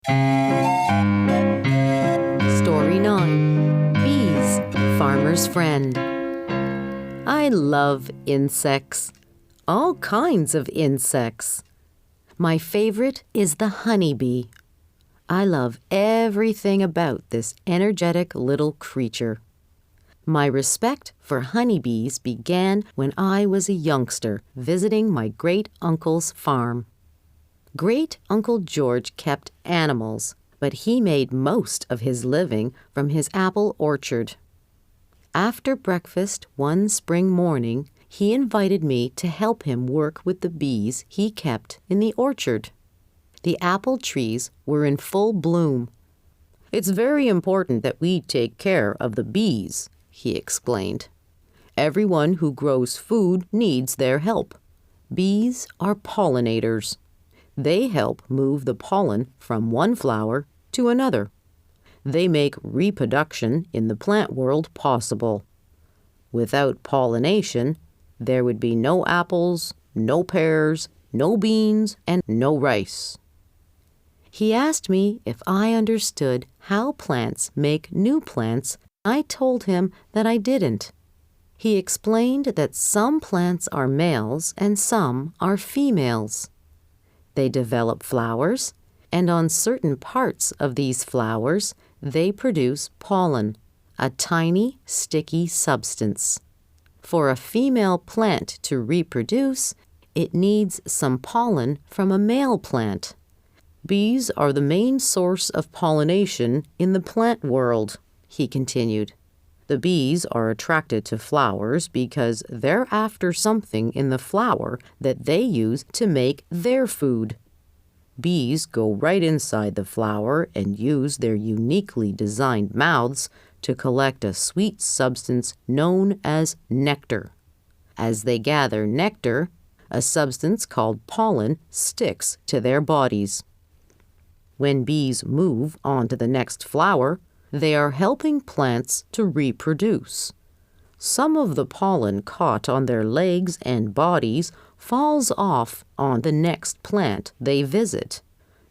Story 9. Bees, Farmer's Friend. I love insects. All kinds of insects. My favorite is the honeybee. I love everything about this energetic little creature. My respect for honeybees began when I was a youngster visiting my great-uncle's farm. Great-uncle George kept animals, but he made most of his living from his apple orchard. After breakfast one spring morning, he invited me to help him work with the bees he kept in the orchard. The apple trees were in full bloom. "It's very important that we take care of the bees," he explained. "Everyone who grows food needs their help. Bees are pollinators. They help move the pollen from one flower to another. They make reproduction in the plant world possible. Without pollination, there would be no apples, no pears, no beans, and no rice." He asked me if I understood how plants make new plants. I told him that I didn't. He explained that some plants are males and some are females. They develop flowers, and on certain parts of these flowers, they produce pollen, a tiny, sticky substance. For a female plant to reproduce, it needs some pollen from a male plant. "Bees are the main source of pollination in the plant world," he continued. "The bees are attracted to flowers because they're after something in the flower that they use to make their food. Bees go right inside the flower and use their uniquely designed mouths to collect a sweet substance known as nectar. As they gather nectar, a substance called pollen sticks to their bodies. When bees move on to the next flower, they are helping plants to reproduce. Some of the pollen caught on their legs and bodies falls off on the next plant they visit.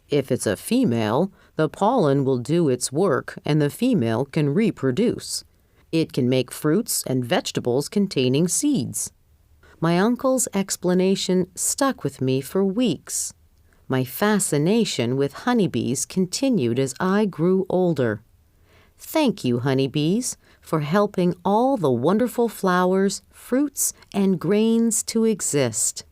If it's a female, the pollen will do its work and the female can reproduce. It can make fruits and vegetables containing seeds." My uncle's explanation stuck with me for weeks. My fascination with honeybees continued as I grew older. Thank you, honeybees, for helping all the wonderful flowers, fruits, and grains to exist.